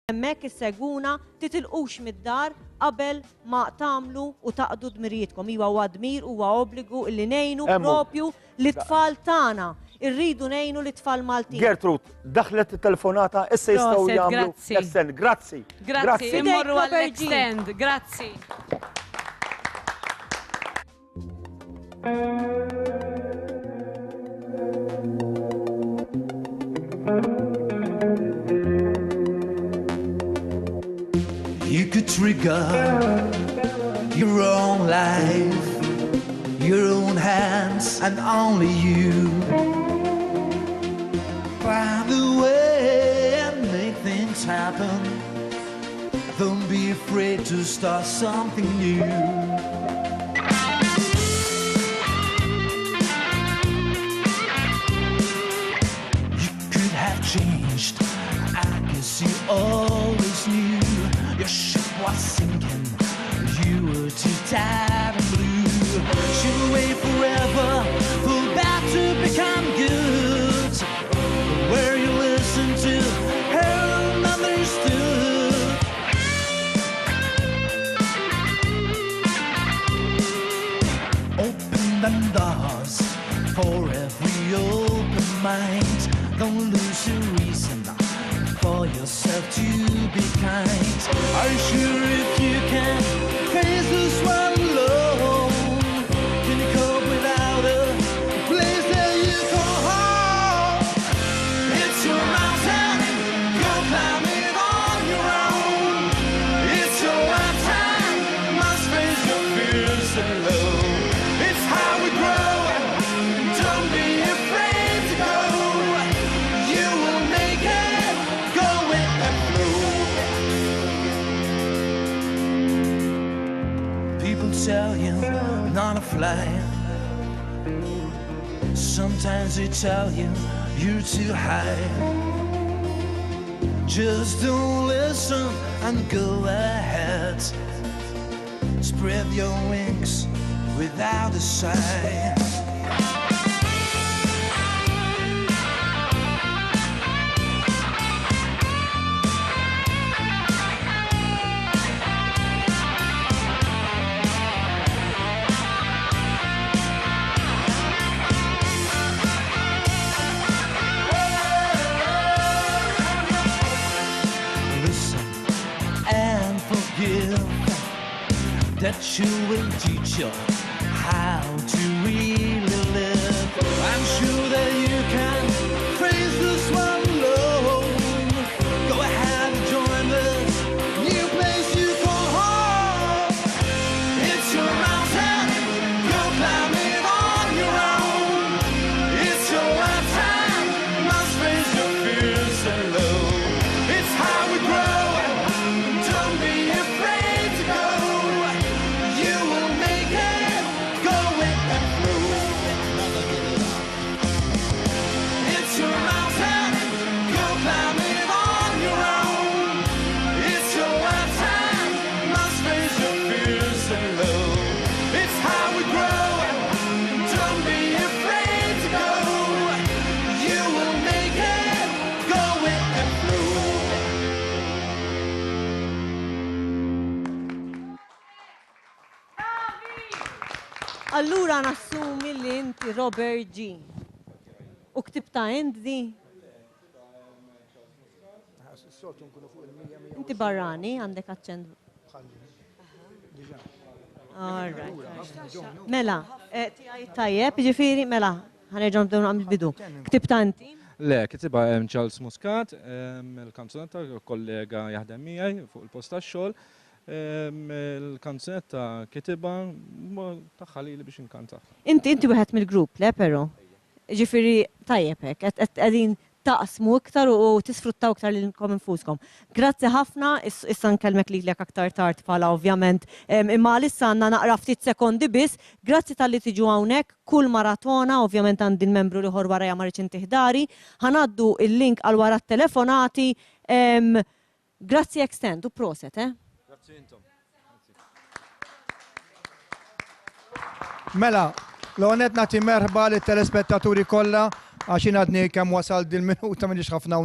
hemmhekk issegwuna titilqux mid-dar qabel ma tagħmlu u taqdu dmirijietkom. Huwa dmir huwa obbligu illi ngħinu propju l-tfal tagħna. Irridu ngħinu l-tfal Maltin. Gertrude, daħlet it-telefonata issa jistgħu jagħmlu extend. Grazzi. Grazzi. Immorru għall-extend. Grazzi. You could trigger your own life, your own hands, and only you. Find a way and make things happen. Don't be afraid to start something new. You could have changed, I guess you always knew. Your ship was sinking, you were too tired and blue. Should wait forever for that to become good. Where you listen to her and understood. Open them doors for every open mind. Don't lose your reason for yourself to be kind. Are you sure if you can face this one alone? Can you cope without a place that you call home? It's your mountain, go climb it on your own. It's your lifetime, must face your fears alone. It's how we grow, don't be afraid to go. You will make it, go with the flow. People tell you not to fly. Sometimes they tell you you're too high. Just don't listen and go ahead. Spread your wings without a sigh. That you will teach you how to really live. I'm sure that you can face this one alone. Go ahead and join this new place you call home. It's your mountain, go climb it on your own. It's your lifetime, must face your fears alone. It's how we grow, don't be afraid to go. You will make it, go with the flow. It's your mountain, go climb it on your own. It's your lifetime, must face your fears alone. It's how we grow, don't be afraid to go. You will make it, go with the flow. Allura nassumi li inti Robert G. U ktibta di? Inti barrani, għandek aċċent. All right. Mela, tajjeb, ġifiri, mela, ħanerġaw nibdew nagħmlu bidu. Ktibta inti? Le, kitibha Charles Muscat, il-kanzunetta kollega jaħdem miegħi fuq il-post tax-xogħol. Il-kanzunetta kitibha taħħalili biex inkanta. Inti wieħed mill-grupp, le però? Ġifiri, tajjeb hekk, qegħdin taqsmu iktar u tisfruttaw iktar lilkom infuskom. Grazzi ħafna, issa nkellmek lilek aktar tard bħala ovvjament, imma issa għandna naqra ftit sekondi biss. Grazzi tal-li tiġu hawnhekk, kull maratona, ovvjament għandi l-membru li ħor warajja ma rridx intiħdari, ħanaddu il-link għal wara t-telefonati. Grazzi extend u proset, Grazzi intom. Mela, l-għonet nagħti merħba lit telespettaturi kollha għax għadni kemm wasal dil-minuta minix ħafna